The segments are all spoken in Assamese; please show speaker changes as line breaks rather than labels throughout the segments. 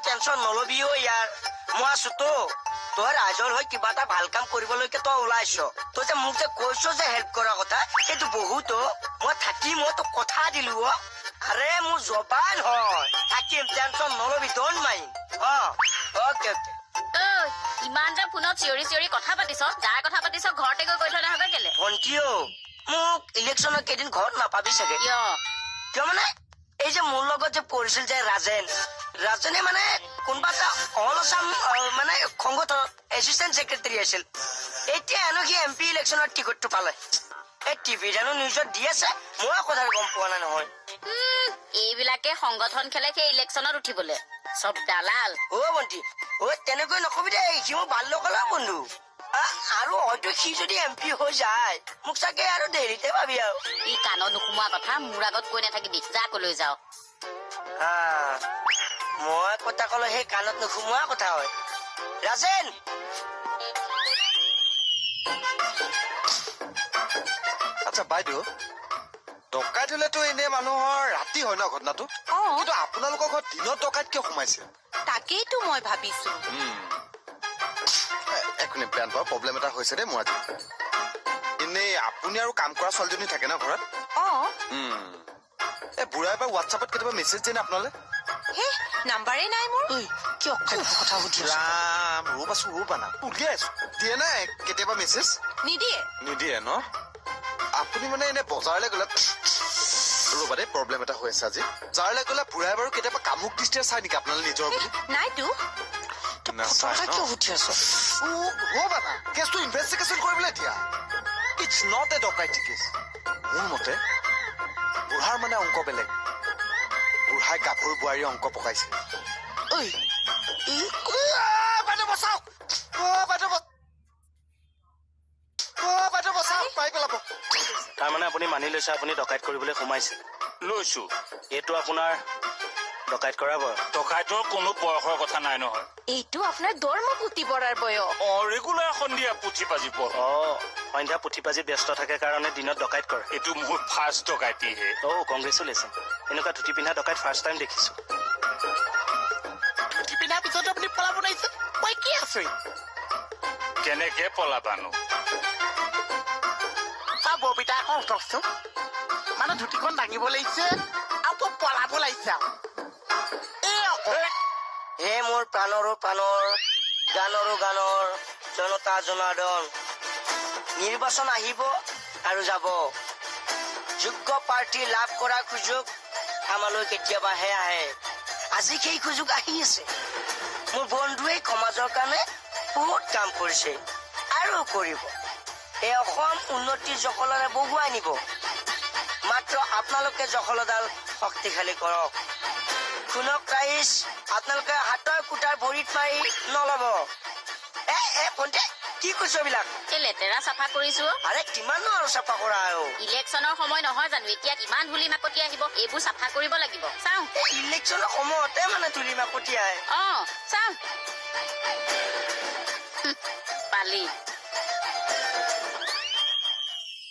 টেনচন নলবিও ইয়াৰ মই আছো তো তই ৰাইজৰ হৈ কিবা এটা ভাল কাম কৰিবলৈকে তই ওলাইছ তই যে মোক যে কৈছ যে হেল্প কৰাৰ কথা সেইটো বহুতো মই থাকিম মই তোক কথা দিলো আৰে মোৰ জবান হয় থাকিম টেনচন নলবি ডন্ট মাইণ্ড অকে
ইমান যে ফোনত চিঞৰি চিঞৰি কথা পাতিছ যাৰ কথা পাতিছ ঘৰতে গৈ কৈ থৈ নাহে কেলে
ভণ্টিও মোক ইলেকশ্যনৰ কেইদিন ঘৰত নাপাবি চাগে কিয় মানে এই যে মোৰ লগত যে পঢ়িছিল যে ৰাজনে মানে কোনোবা এটা অল আছাম মানে সংগঠনৰ এছিষ্টেণ্ট ছেক্ৰেটাৰী আছিল এতিয়া এনো সি MP ইলেকশ্যনৰ টিকটটো পালে এই টিভি জানো নিউজত দি আছে মই কথাটো গম পোৱা নাই নহয়
এইবিলাকে সংগঠন খেলে সেই ইলেকশ্যনত উঠিবলে সব দালাল
ভণ্টি তেনেকৈ নকবি দে সি মোৰ ভাল লগা বন্ধু আৰু হয়তো সি যদি MP হৈ যায় মোক চাগে আৰু দেৰিতে ভাবি আৰু
ই কাণত নোসোমোৱা কথা মোৰ আগত কৈ নাথাকিবি যা কলৈ যাও
মই কথা কলে সেই কাণত নোসোমোৱা কথা হয় ৰাজেন
আচ্ছা বাইদেউ ডকাইত হলেতো এনে মানুহৰ ৰাতি হয় ন ঘটনাটো কিন্তু আপোনালোকৰ ঘৰত দিনত ডকাইত কিয় সোমাইছে
তাকেইতো মই ভাবিছো
একো নাই বেয়া নাপাওঁ প্ৰব্লেম এটা হৈছে দেই মোৰ আজি এনেই আপুনি আৰু কাম কৰা ছোৱালীজনী থাকে ন ঘৰত এই বুঢ়াই পৰা হোৱাটছআপত কেতিয়াবা মেছেজ দিয়ে নে আপোনালে
নাম্বাৰে নাই মোৰ
কিয় কথা সুধি
ৰাম ৰ'বা না উলিয়াই আছো দিয়ে নাই কেতিয়াবা মেছেজ নিদিয়ে ন আপুনি মানে এনে বজাৰলৈ গ'লে ৰ'বা দেই প্ৰব্লেম এটা হৈ আছে আজি বজাৰলৈ গ'লে বুঢ়াই বাৰু কেতিয়াবা কামুক দৃষ্টিৰে চাই নেকি আপোনালে নিজৰ বুলি
নাইতো
কিয় সুধি আছ
ৰ'বা না কেছটো ইনভেষ্টিগেশ্যন কৰিবলৈ দিয়া it's not a dacoity case মোৰ মতে বুঢ়াৰ মানে অংক বেলেগ বুঢ়াই গাভৰু বোৱাৰীৰ অংক পকাইছে বাইদেউ বচাওক বাইদেউ বচাওক পাই পেলাব
তাৰমানে আপুনি মানি লৈছে আপুনি ডকাইত কৰিবলৈ সোমাইছে
লৈছো
এইটো আপোনাৰ ডকাইত কৰা বয়স
ডকাইতৰ কোনো বয়সৰ কথা নাই নহয়
এইটো আপোনাৰ দৰমহা পুতি পৰাৰ বয়স
ৰেগুলাৰ সন্ধিয়া পুথি পাজি পঢ়
সন্ধ্যা পুথি পাজি ব্যস্ত থাকে কাৰণে দিনত ডকাইত কৰে
এইটো মোৰ ফাৰ্ষ্ট ডকাইতিহে
কংগ্ৰেচুলেশ্যন এনেকুৱা ধুতি পিন্ধা ডকাইত ফাৰ্ষ্ট টাইম দেখিছো
ধুতি পিন্ধাৰ পিছত আপুনি পলাব নাহিছে মই কি আছো
কেনেকে পলাবানো
ববিতা আকৌ উঠকচোন মানে ধুতিখন দাঙিব লাগিছে আৰু পলাব লাগিছে
হে মোৰ প্ৰাণৰো প্ৰাণৰ গানৰো গানৰ জনতা জনাৰ্দন নিৰ্বাচন আহিব আৰু যাব যোগ্য প্ৰাৰ্থী লাভ কৰাৰ সুযোগ আমালৈ কেতিয়াবাহে আহে আজি সেই সুযোগ আহি আছে মোৰ বন্ধুৱে সমাজৰ কাৰণে বহুত কাম কৰিছে আৰু কৰিব এই অসম উন্নতিৰ জখলাৰে বহুৱাই নিব মাত্ৰ আপোনালোকে জখলাডাল শক্তিশালী কৰক শুনক ৰাইজ আপোনালোকে হাতৰ কুটাৰ ভৰিত মাৰি নলব ভণ্টি কি কৈছ এইবিলাক
লেতেৰা চাফা কৰিছো
আৰে কিমান আৰু চাফা কৰা
ইলেকশ্যনৰ সময় নহয় জানো এতিয়া কিমান ধূলি মাকতি আহিব এইবোৰ চাফা কৰিব লাগিব চাওঁ
ইলেকশ্যনৰ সময়তে মানে ধূলি মাকতি আহে
চাওঁ পালি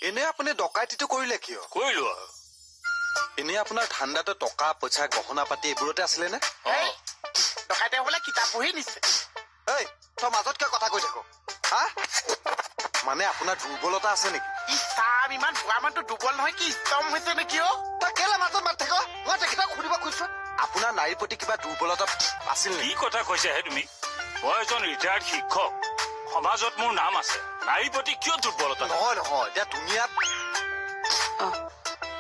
এনে আপুনি ডকাইতিটো কৰিলে কিয়
কৰিলো
এনে আপোনাৰ ঠাণ্ডাতে টকা পইচা গহনা পাতি এইবোৰতে আছিলে নে
ডকাইতে বোলে কিতাপ পঢ়ি নিছে
তই মাজত কিয় কথা কৈ থাকো মানে আপোনাৰ দুৰ্বলতা আছে নেকি
ইছাম ইমান বুঢ়া মানুহটো দুৰ্বল নহয় কি স্তম হৈছে নেকি
তই কেলে মাজত মাত থাক মই তেখেতক সুধিব খুজিছো আপোনাৰ নাৰীৰ প্ৰতি কিবা দুৰ্বলতা আছিল
কি কথা কৈছাহে তুমি মই এজন ৰিটায়াৰ্ড শিক্ষক সমাজত মোৰ নাম আছে নাৰীৰ প্ৰতি কিয় দুৰ্বলতা
নহয় এতিয়া দুনিয়াত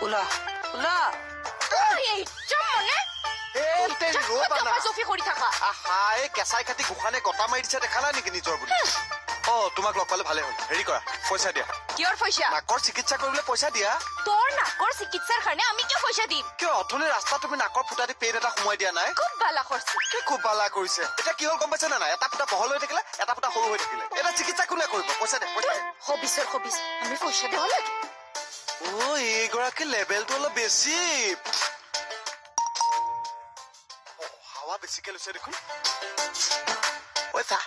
ওলা
কেঁচাই খাটি গোসানে গটা মাৰি দিছে দেখা নাই নেকি নিজৰ বুলি তোমাক লগ পালে ভালে হ'ল হেৰি কৰা পইচা দিয়া
কিয়ৰ পইচা
নাকৰ চিকিৎসা কৰিবলৈ পইচা দিয়া
তোৰ নাকৰ চিকিৎসাৰ কাৰণে আমি কিয় পইচা দিম
কিয় অথনি ৰাস্তাত তুমি নাকৰ ফুটা দি পেইন এটা সোমাই দিয়া নাই
খুব ভালা কৰিছে
খুব ভালা কৰিছে এতিয়া কি হ'ল গম পাইছে নে নাই এটা ফুটা বহল হৈ থাকিলে এটা ফুটা সৰু হৈ থাকিলে এটা চিকিৎসা কোনে কৰিব পইচা দে
হবিছ আমি পইচা দিব লাগে
এইগৰাকী লেভেলটো অলপ বেছি হাৱা বেছিকে লৈছে দেখোন
পইচা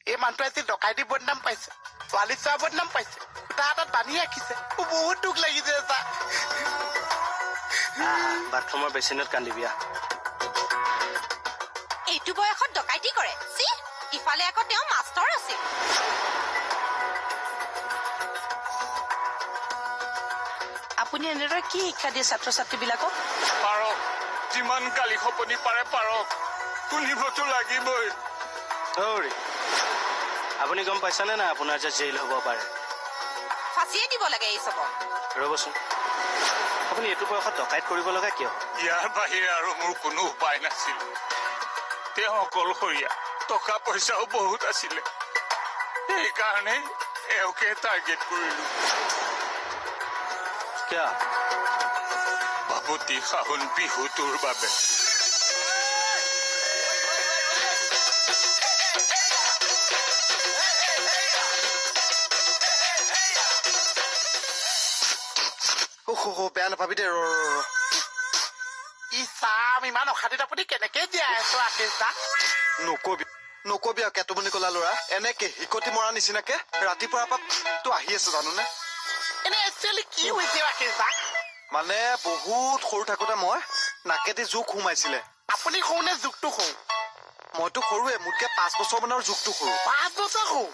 এই মানুহটো আজি ডকাইতি বদনাম পাইছে ছোৱালী চোৱা বদনাম পাইছে তাৰ হাতত বান্ধি ৰাখিছে বহুত দুখ লাগিছে
বাথৰুমৰ বেচিনত কান্দিবি
এইটো বয়সত ডকাইতি কৰে চি ইফালে আকৌ তেওঁ মাষ্টৰ আছিল
আপুনি এনেদৰে কি শিক্ষা দিয়ে ছাত্ৰ ছাত্ৰীবিলাকক
পাৰক যিমান গালি খপনি পাৰে পাৰক শুনিবতো লাগিবই
আপুনি গম পাইছেনে না আপোনাৰ যে জেইল হ'ব পাৰে
ফাঁচিয়ে দিব লাগে এই চবক
ৰ'বচোন আপুনি এইটো বয়সত ডকাইত কৰিব লগা কিয়
ইয়াৰ বাহিৰে আৰু মোৰ কোনো উপায় নাছিল তেওঁ অকলশৰীয়া টকা পইচাও বহুত আছিলে সেইকাৰণে এওঁকে টাৰ্গেট কৰিলো
কিয়
বাপুতি শাহুন বিহুটোৰ বাবে
বেয়া নাপাবি দে
ইছাম ইমান অশান্তিত আপুনি কেনেকে জীয়াই আছো আকেশদা
নকবি আৰু কেটুমনি কলা ল'ৰা এনেকে হিকটি মৰা নিচিনাকে ৰাতিপুৱাৰ পৰা তো আহি আছে জানোনে
এনে একচুৱেলি কি হৈছে আকেশদা
মানে বহুত সৰু থাকোতে মই নাকেদি জোক সোমাইছিলে
আপুনি সৰুনে যুগটো সৰু
মইতো সৰুৱে মোতকে 5 বছৰ মানৰ জোকটো সৰু
5 বছৰ সৰু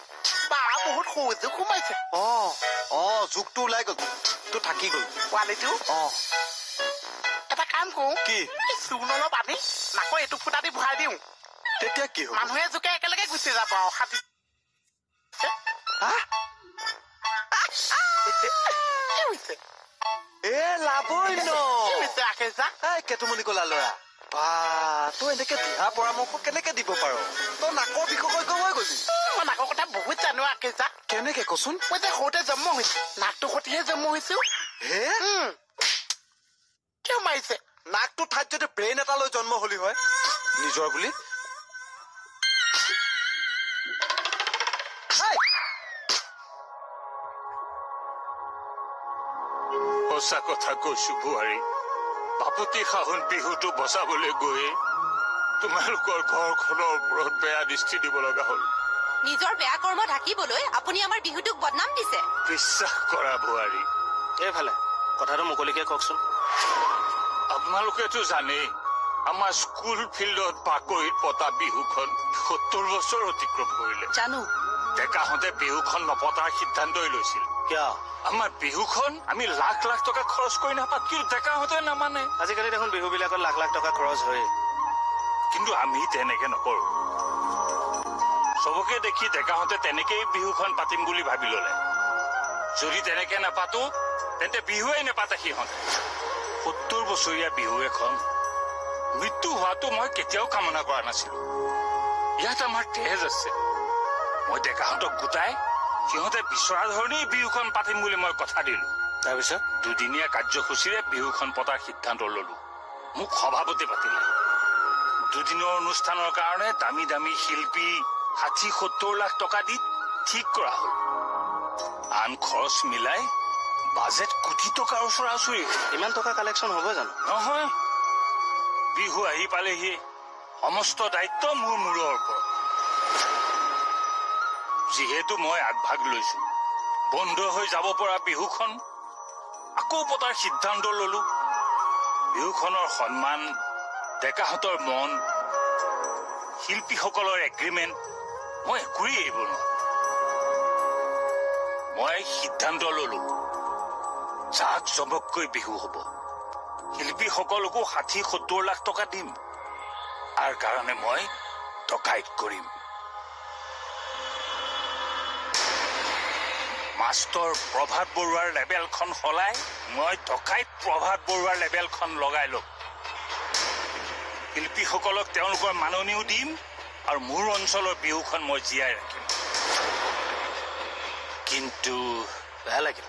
বা বহুত সৰু যুগ সোমাইছে
জোকটো ওলাই গ'ল তো থাকি গ'ল
পোৱালিটো এটা কাম কৰো
কি
চূণ অলপ আনি নাকৰ এইটো ফুটা দি ভৰাই দিওঁ
তেতিয়া কি হ'ব
মানুহে জোকে একেলগে গুচি যাব আৰু হাতী
কেটুমনি কলা ল'ৰা বা তই এনেকে দিহা পৰামৰ্শ কেনেকে দিব পাৰ তই নাকৰ বিশেষজ্ঞ হৈ গলি
মই নাকৰ কথা বহুত জানো আকেশদা
কেনেকে কচোন
মই যে সৰুতে জন্ম হৈছো নাকটো সতিহে জন্ম হৈছো
হে
কিয় মাৰিছে
নাকটো ঠাইত যদি ব্ৰেইন এটা লৈ জন্ম হলি হয় নিজৰ বুলি
সঁচা কথা কৈছো বোৱাৰী বাপুতি শাহুন বিহুটো বচাবলৈ গৈয়ে তোমালোকৰ ঘৰখনৰ ওপৰত বেয়া দৃষ্টি দিব লগা হ'ল
নিজৰ বেয়া কৰ্ম ঢাকিবলৈ আপুনি আমাৰ বিহুটোক বদনাম দিছে
বিশ্বাস কৰা বোৱাৰী
এইফালে কথাটো মুকলিকে কওকচোন
আপোনালোকেতো জানেই আমাৰ স্কুল ফিল্ডত পাকৈত পতা বিহুখন 70 বছৰ অতিক্ৰম কৰিলে
জানো
ডেকাহঁতে বিহুখন নপতাৰ সিদ্ধান্তই লৈছিল
কিয়
আমাৰ বিহুখন আমি লাখ লাখ টকা খৰচ কৰি নাপাত কিন্তু ডেকাহঁতে নামানে
আজিকালি দেখোন বিহুবিলাকত লাখ লাখ টকা খৰচ হয়
কিন্তু আমি তেনেকে নকৰো চবকে দেখি ডেকাহঁতে তেনেকেই বিহুখন পাতিম বুলি ভাবি ললে যদি তেনেকে নাপাতো তেন্তে বিহুৱেই নেপাতে সিহঁতে 70 বছৰীয়া বিহু এখন মৃত্যু হোৱাটো মই কেতিয়াও কামনা কৰা নাছিলো ইয়াত আমাৰ তেজ আছে মই ডেকাহঁতক গোটাই সিহঁতে বিচৰা ধৰণেই বিহুখন পাতিম বুলি মই কথা দিলো
তাৰপিছত
দুদিনীয়া কাৰ্যসূচীৰে বিহুখন পতাৰ সিদ্ধান্ত ললো মোক সভাপতি পাতিলে দুদিনৰ অনুষ্ঠানৰ কাৰণে দামী দামী শিল্পী 60-70 লাখ টকা দি ঠিক কৰা হ'ল আন খৰচ মিলাই বাজেট কোটি টকাৰ ওচৰা-ওচৰি
ইমান টকা কালেকশ্যন হ'ব জানো
নহয় বিহু আহি পালেহি সমস্ত দায়িত্ব মোৰ মূৰৰ ওপৰত যিহেতু মই আগভাগ লৈছো বন্ধ হৈ যাব পৰা বিহুখন আকৌ পতাৰ সিদ্ধান্ত ললো বিহুখনৰ সন্মান ডেকাহঁতৰ মন শিল্পীসকলৰ এগ্ৰিমেণ্ট মই একোৱেই এৰিব নোৱাৰো মই সিদ্ধান্ত ললো জাক জমককৈ বিহু হ'ব শিল্পীসকলকো 60-70 লাখ টকা দিম তাৰ কাৰণে মই ডকাইত কৰিম মাষ্টৰ প্ৰভাত বৰুৱাৰ লেবেলখন সলাই মই ডকাইত প্ৰভাত বৰুৱাৰ লেবেলখন লগাই লম শিল্পীসকলক তেওঁলোকৰ মাননিও দিম আৰু মোৰ অঞ্চলৰ বিহুখন মই জীয়াই ৰাখিম কিন্তু
বেয়া লাগিল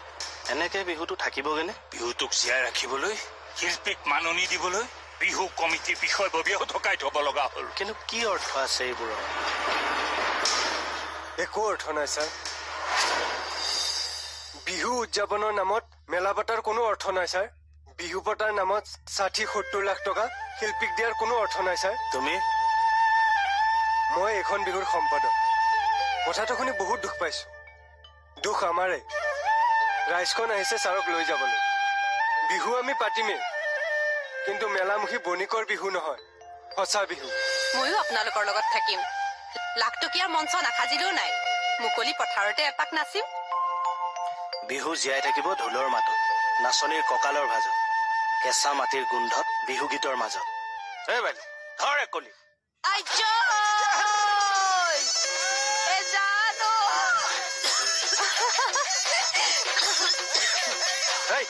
এনেকে বিহুটো থাকিবগেনে
বিহুটোক জীয়াই ৰাখিবলৈ শিল্পীক মাননি দিবলৈ বিহু কমিটিৰ বিষয়ববীয়াও ডকাইত হ'ব লগা হ'ল
কিন্তু কি অৰ্থ আছে এইবোৰৰ
একো অৰ্থ নাই ছাৰ বিহু উদযাপনৰ নামত মেলা পতাৰ কোনো অৰ্থ নাই ছাৰ বিহু পতাৰ নামত 60-70 লাখ টকা শিল্পীক দিয়াৰ কোনো অৰ্থ নাই ছাৰ
তুমি
মই এইখন বিহুৰ সম্পাদক কথাটো শুনি বহুত দুখ পাইছো দুখ আমাৰে ৰাইজখন আহিছে ছাৰক লৈ যাবলৈ বিহু আমি পাতিমেই কিন্তু মেলামুখী বণিকৰ বিহু নহয় সঁচা বিহু।
ময়ো আপোনালোকৰ লগত থাকিম। লাখটকীয়াৰ মঞ্চ নাসাজিলেও নাই, মুকলি পথাৰতে এপাক নাচিম।
বিহু জীয়াই থাকিব ঢোলৰ মাতত, নাচনীৰ কঁকালৰ ভাজত, কেঁচা মাটিৰ গোন্ধত, বিহু গীতৰ মাজত। এই বাইদেউ ধৰ একলি। এই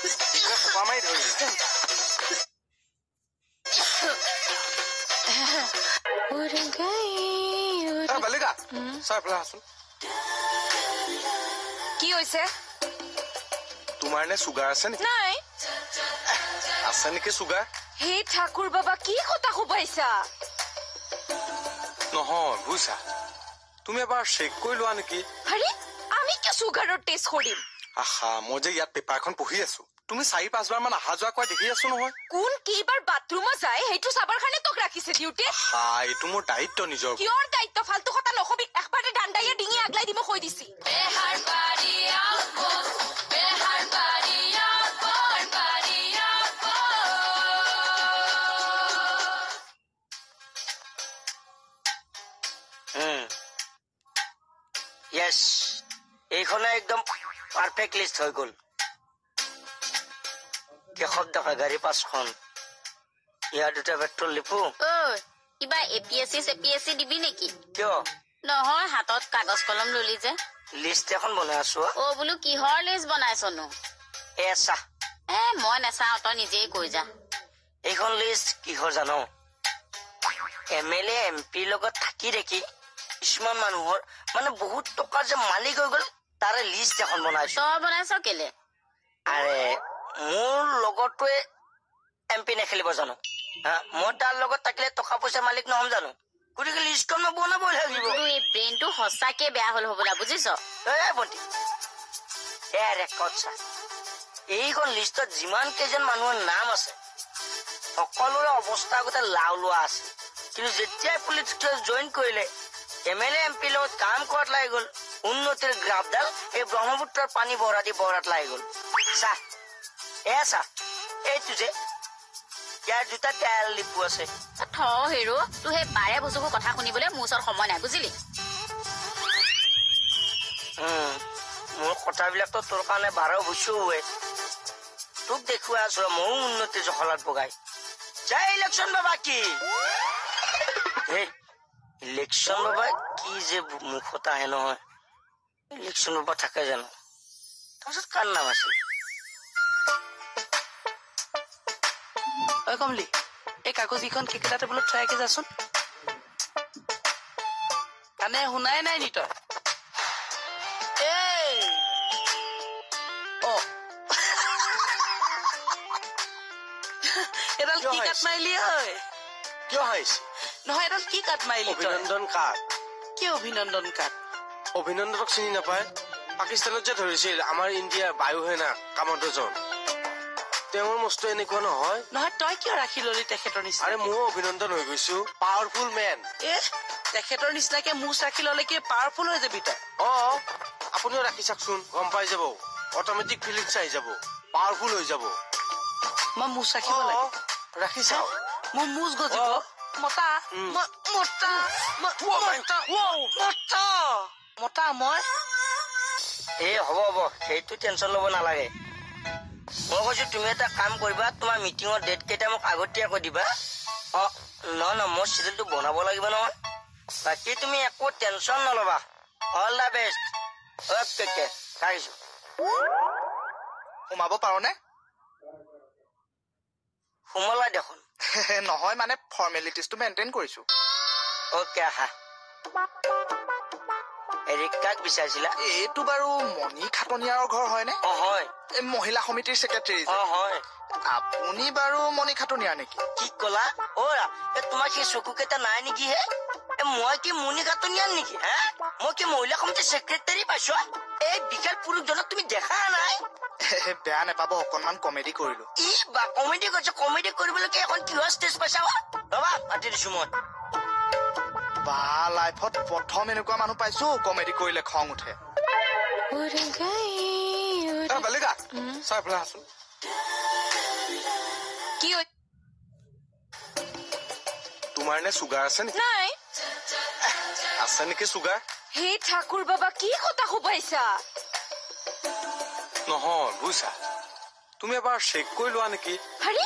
সোপা মাৰি ধৰিলা।
বালিকা চাই পেলাই আছোন।
কি হৈছে?
তোমাৰ নে চুগাৰ আছে নেকি?
নাই।
আছে নেকি চুগাৰ?
হে ঠাকুৰ বাবা, কি কথা কোবাইছা?
নহয় বুজিছা, তুমি এবাৰ চেক কৰি লোৱা নেকি?
আৰে আমি কিয় চুগাৰৰ টেষ্ট কৰিম?
আহা, মই যে ইয়াত পেপাৰখন পঢ়ি আছো, তুমি 4-5 বাৰ মান অহা যোৱা কৰা দেখি আছো নহয়।
কোন কেইবাৰ বাথৰুমত যায় সেইটো চাবৰ কাৰণে তোক ৰাখিছে ডিউটি।
এইটো মোৰ দায়িত্ব নিজৰ।
কিয়ৰ দায়িত্ব? ফাল্টু কথা নকবি। একবাৰে ডাণ্ডাইয়ে ডিঙি আগলাই দিব কৈ দিছি।
য়েছ, এইখনে একদম পাৰফেক্ট লিষ্ট হৈ গ'ল। কেশৱ ডেকা গাড়ী 5খন, ইয়াৰ 2টা পেট্ৰল ডিপু।
কিবা APSC দিবি নেকি?
কিয়?
নহয়, হাতত কাগজ কলম ললি যে।
লিষ্ট এখন বনাই আছো।
বোলো কিহৰ লিষ্ট বনাইছনো?
চা,
মই নাচাও, তই নিজেই কৈ যা।
এইখন লিষ্ট কিহৰ জানো? MLA MP লগত থাকি দেখি কিছুমান মানুহৰ মানে বহুত টকাৰ যে মালিক হৈ গ'ল, তাৰে লিষ্ট এখন বনাইছো।
তই বনাইছ কেলে?
আৰে মোৰ লগতোৱে MP নেখেলিব জানো? মই তাৰ লগত থাকিলে টকা পইচাৰ মালিক নহম জানো? গতিকে লিষ্টখন মই বনাবই লাগিব।
এই ব্ৰেইনটো সঁচাকে বেয়া হল হবলা, বুজিছ?
ভণ্টি ৰেকৰ্ড চা, এইখন লিষ্টত যিমান কেইজন মানুহৰ নাম আছে সকলোৰে অৱস্থা গোটেই লাও লোৱা আছে। কিন্তু যেতিয়াই পলিটিক্স জইন কৰিলে, MLA MP লগত কাম কৰাত লাগি গ'ল, উন্নতিৰ গ্ৰাফডাল এই ব্ৰহ্মপুত্ৰৰ পানী বৰাত লাগি গ'ল। চা, চা, এইটো যে ইয়াৰ 2টা তেল ডিপু আছে।
হেৰো, তোৰ সেই বাৰে বস্তুবোৰ কথা শুনিবলৈ মোৰ ওচৰত সময় নাই, বুজিলি?
মোৰ কথাবিলাকতো তোৰ কাৰণে 12 বছৰ হয়। তোক দেখুৱাই আছো ময়ো উন্নতিৰ জখলাত বগাই। যাই ইলেকশ্যন বাবা কি ইলেকশ্যন বাবা কি যে মুখত আহে নহয়। ইলেকশ্যন বাবা থাকে জানো? তাৰপিছত কাৰ নাম আছিল?
কমলি, এই কাগজকেইখন কেকেটা টেবুলত থৈ আহি যাচোন। কাণে শুনাই নাই নি তই? এডাল কি কাট মাৰিলি?
কিয় হাৰিছে?
নহয়, এডাল কি কাট মাৰিলি?
অভিনন্দন কাক?
কি অভিনন্দন কাক?
অভিনন্দনক চিনি নাপায়? পাকিস্তানত যে ধৰিছিল আমাৰ ইণ্ডিয়াৰ বায়ু সেনা কামাণ্ডোজন, তেওঁৰ মস্ত এনেকুৱা নহয়।
নহয়, তই কিয় ৰাখি ললি তেখেতৰ নিচিনা?
আৰে ময়ো অভিনন্দন হৈ গৈছো, পাৱাৰফুল মেন।
তেখেতৰ নিচিনাকে মুচ ৰাখি ললে কি পাৱাৰফুল হৈ যাবি তই?
আপুনিও ৰাখি চাওকচোন, গম পাই যাব। অটমেটিক ফিলিংছ আহি যাব, পাৱাৰফুল হৈ যাব।
মই মুচ ৰাখিব লাগে?
ৰাখি চাওক,
মোৰ মুচ গজিব। মতা মই
হ'ব, সেইটো টেনচন লব নালাগে। মই কৈছো তুমি এটা কাম কৰিবা, তোমাৰ মিটিঙৰ ডেট কেইটা মোক আগতীয়াকৈ দিবা। মই চিডিউলটো বনাব লাগিব নহয়। বাকী তুমি একো টেনচন নলবা। All the best. আহিছো।
সোমাব পাৰোনে?
সোমলা দেখোন।
নহয় মানে ফৰ্মেলিটিজটো মেইনটেইন কৰিছো।
অকে, আহা। কাক বিচাৰিছিলা?
এইটো বাৰু মণি খাটনিয়াৰৰ ঘৰ হয়নে?
হয়।
মহিলা সমিতিৰ ছেক্ৰেটাৰী।
হয়।
আপুনি বাৰু মণি খাটনিয়াৰ নেকি?
কি কলা? তোমাৰ সেই চকু কেইটা নাই নেকি হে? মই কি মণি খাটনিয়াৰ নেকি? মই কি মহিলা সমিতিৰ ছেক্ৰেটাৰী পাইছো? এই বিশাল পুৰুষজনক তুমি দেখা নাই?
বেয়া নাপাব, অকনমান কমেডি কৰিলো।
কমেডি কৰিছো? কমেডি কৰিবলৈ এখন কিহৰ ষ্টেজ পাইছা? ৰবা, মাতি দিছো মই।
লাইফত প্ৰথম এনেকুৱা মানুহ পাইছো কমেডি কৰিলে খং উঠে। বালিকা চাই পেলাই আছো। তোমাৰ নে চুগাৰ আছে নেকি
নাই
আছে নেকি চুগাৰ
হে ঠাকুৰ বাবা কি কথা সোবাইছা
নহয় বুজিছা তুমি এবাৰ চেক কৰি লোৱা নেকি
আৰে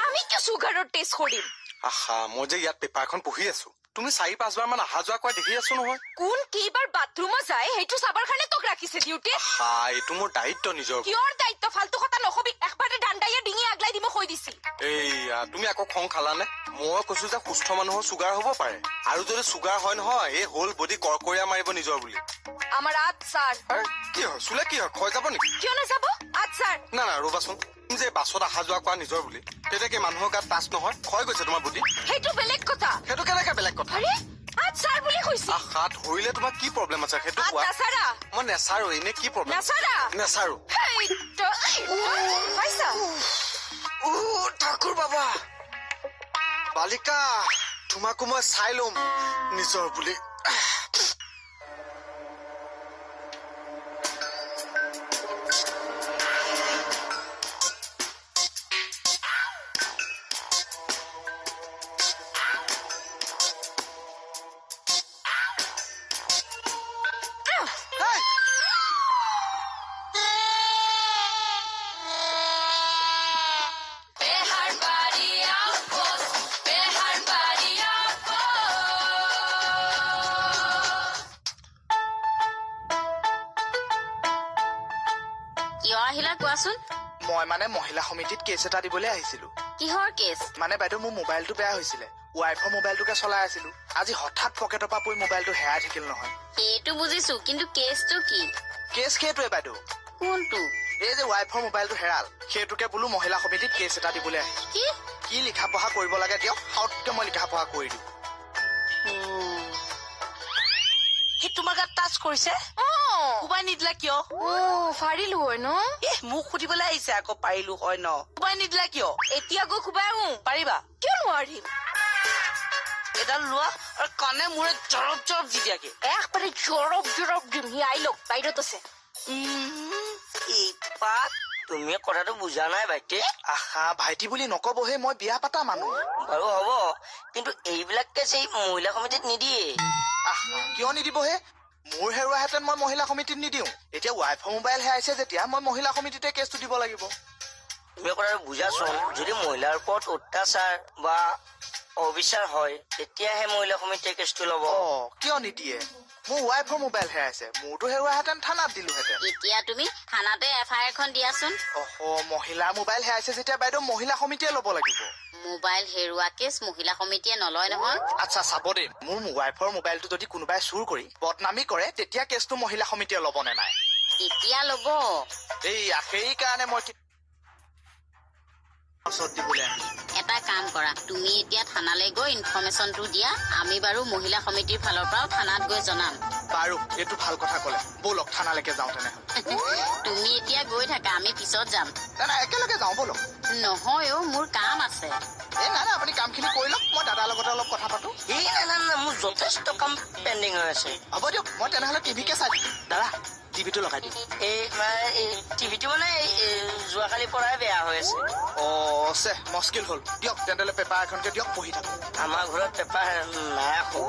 আমি কি সুগাৰৰ টেষ্ট কৰিম
আহা মই যে ইয়াত পেপাৰখন পঢ়ি আছো তুমি 4-5 বাৰ মান অহা যোৱা কৰা দেখি আছো নহয়
কোন কেইবাৰ বাথৰুমত যায় সেইটো চাবৰ কাৰণে তোক ৰাখিছে ডিউটি
আহা এইটো মোৰ দায়িত্ব নিজৰ
কিয়ৰ দায়িত্ব ফালতু কথা নকবি একবাৰে ডাণ্ডাইয়ে ডিঙি আগলাই দিব কৈ দিছিল
এইয়া তুমি আকৌ খং খালানে মই কৈছো যে সুস্থ মানুহৰ চুগাৰ হ'ব পাৰে আৰু যদি চুগাৰ হয় নহয় এই হোল বডি কৰকৰীয়া মাৰিব নিজৰ বুলি
আমাৰ আচাৰ
কি হয় চুলে কি হয় ক্ষয় যাব নেকি
কিয় নাযাব আচাৰ
না না ৰবাচোন যে বাছত অহা যোৱা কৰা নিজৰ বুলি তেতিয়া কি মানুহৰ গাত টাচ নহয় ক্ষয় গৈছে তোমাৰ বডি
সেইটো বেলেগ কথা
সেইটো কেনেকে বেলেগ কথা
আৰে আচাৰ বুলি কৈছে
হাত ধৰিলে তোমাৰ কি প্ৰব্লেম আছে সেইটো কোৱা
নাচাৰা
মই নেচাৰো এনে কি প্ৰব্লেম
নাচাৰা
নেচাৰো
পাইছা
ঠাকুৰ বাবা বালিকা তোমাকো মই চাই লম নিজৰ বুলি
কোৱাচোন
মই মানে মহিলা সমিতিত কেছ এটা দিবলৈ আহিছিলো
কিহৰ কেছ
মানে বাইদেউ মোৰ মোবাইলটো বেয়া হৈছিলে ৱাইফৰ মোবাইলটোকে চলাই আছিলো আজি হঠাৎ পকেটৰ পৰা পৰি মোবাইলটো হেৰাই থাকিল নহয়
সেইটো বুজিছো কিন্তু কেছটো কি
কেছ সেইটোৱে বাইদেউ
কোনটো
এই যে ৱাইফৰ মোবাইলটো হেৰাল সেইটোকে বোলো মহিলা সমিতিত কেছ এটা দিবলৈ আহিছো কি লিখা পঢ়া কৰিব লাগে দিয়ক সাউতকে মই লিখা পঢ়া কৰি দিওঁ
সি তোমাৰ গাত টাচ কৰিছে কোবাই নিদিলা কিয়
ফাৰিলো হয় ন
মোক সুধিবলৈ আহিছে আকৌ পাৰিলো হয় ন কোবাই নিদিলা কিয়
এতিয়া গৈ খুবাই আহো
পাৰিবা
কিয় নোৱাৰিম
এডাল লোৱা আৰু কাণে মূৰে জৰব জৰব দি দিয়াকে
একবাৰে জৰব জৰব দিম সি আহি লওক বাহিৰত আছে
তুমি কথাটো বুজা নাই ভাইটি
আহা ভাইটি বুলি নকবহে মই বিয়া পাতা মানুহ
বাৰু হ'ব কিন্তু এইবিলাক কেছ এই মহিলা সমিতিত নিদিয়ে
আহা কিয় নিদিবহে মোৰ হেৰুৱাহেঁতেন মই মহিলা সমিতিত নিদিওঁ এতিয়া ৱাইফৰ মোবাইল হেৰাইছে যেতিয়া মই মহিলা সমিতিতে কেছটো দিব লাগিব
তুমি কথাটো বুজাচোন যদি মহিলাৰ ওপৰত অত্যাচাৰ বা অবিচাৰ হয় তেতিয়াহে মহিলা সমিতিয়ে কেছটো ল'ব
কিয় নিদিয়ে মোৰ ৱাইফৰ মোবাইল হেৰাইছে মোৰতো হেৰুৱাহেঁতেন থানাত দিলোহেঁতেন
এতিয়া তুমি থানাতে FIR এখন দিয়াচোন
মহিলাৰ মোবাইল হেৰাইছে যেতিয়া বাইদেউ মহিলা সমিতিয়ে ল'ব লাগিব
মোবাইল হেৰুৱা কেছ মহিলা সমিতিয়ে নলয় নহয়
আচ্ছা চাব দেই মোৰ ৱাইফৰ মোবাইলটো যদি কোনোবাই চুৰ কৰি বদনামি কৰে তেতিয়া কেছটো মহিলা সমিতিয়ে ল'ব নে নাই
তেতিয়া ল'ব
সেইকাৰণে মই
এটা কাম কৰা তুমি এতিয়া থানালৈ গৈ ইনফৰমেশ্যনটো দিয়া আমি বাৰু মহিলা সমিতিৰ ফালৰ পৰাও থানাত গৈ জনাম
বাৰু এইটো ভাল কথা ক'লে ব'লক থানালৈকে যাওঁ তেনেহ'লে
তুমি এতিয়া গৈ থাকা আমি পিছত যাম
একেলগে যাওঁ ব'লক
নহয় মোৰ কাম আছে
নাই আপুনি কামখিনি কৰি লওক মই দাদাৰ লগতে অলপ কথা পাতো
মোৰ যথেষ্ট কাম পেণ্ডিং হৈ আছে
হ'ব দিয়ক মই তেনেহ'লে টিভিকে চাই দিম দাদা টিভিটো লগাই দিম
টিভিটো মানে যোৱাকালিৰ পৰাই বেয়া হৈ আছে
মস্কিল হ'ল দিয়ক তেনেহ'লে পেপাৰ এখনকে দিয়ক পঢ়ি থাকো
আমাৰ ঘৰত পেপাৰ নাৰাখো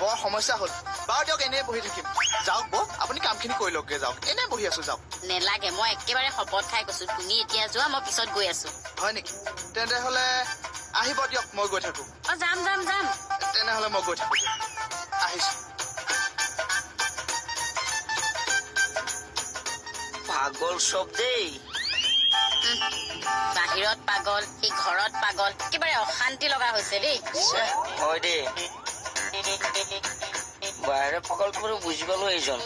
বৰ সমস্যা হ'ল বাৰু দিয়ক এনেই বহি থাকিম যাওক বৌ আপুনি কামখিনি কৰি লওকগে যাওক এনেই বহি আছো যাওক
নেলাগে মই একেবাৰে শপত খাই কৈছো তুমি এতিয়া যোৱা মই পিছত গৈ আছো
হয় নেকি তেনেহ'লে আহিব দিয়ক মই গৈ থাকো
যাম যাম যাম
তেনেহ'লে মই গৈ থাকো আহিছো
পাগল চব দেই
বাহিৰত পাগল এই ঘৰত পাগল একেবাৰে অশান্তি লগা হৈছে দেই
হয় দেই বাহিৰৰ পাগলটো বাৰু বুজি পালো এইজন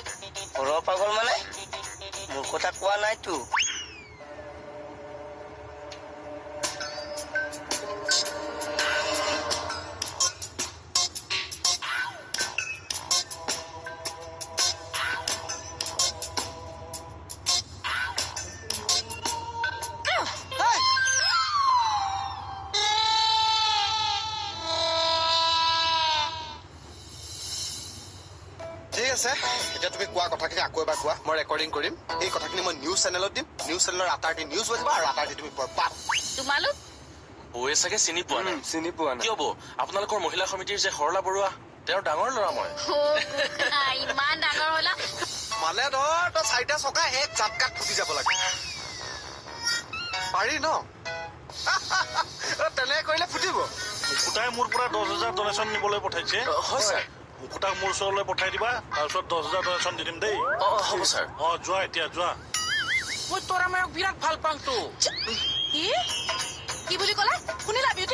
ঘৰৰ পাগল মানে মোৰ কথা কোৱা নাইতো
এতিয়া তুমি কোৱা কথাখিনি আকৌ এবাৰ কোৱা মই ৰেকৰ্ডিং কৰিম এই কথাখিনি মই নিউজ চেনেলত দিম নিউজ চেনেলৰ আটাৰটি নিউজ বাজিব আৰু আটাৰটি তুমি পাবা
তোমালোক
বৌয়ে চাগে চিনি পোৱা নাই
চিনি পোৱা নাই
কিয় বৌ আপোনালোকৰ মহিলা সমিতিৰ যে সৰলা বৰুৱা তেওঁৰ ডাঙৰ ল'ৰা মই
ইমান ডাঙৰ হলা
মানে ধৰ তই 4টা চকা এক জাপকাত ফুটি যাব লাগে পাৰি ন তেনে কৰিলে ফুটিব
মুকুতাই মোৰ পৰা 10,000 ডনেশ্যন নিবলৈ পঠাইছে
হয় ছাৰ
মুকুতাক মোৰ ওচৰলৈ পঠাই দিবা তাৰপিছত 10,000 ডনেশ্যন দি দিম দেই
হ'ব ছাৰ
যোৱা এতিয়া যোৱা
মই তোৰা মায়ক বিৰাট ভাল পাওঁতো কি বুলি ক'লা শুনিলা বিউটি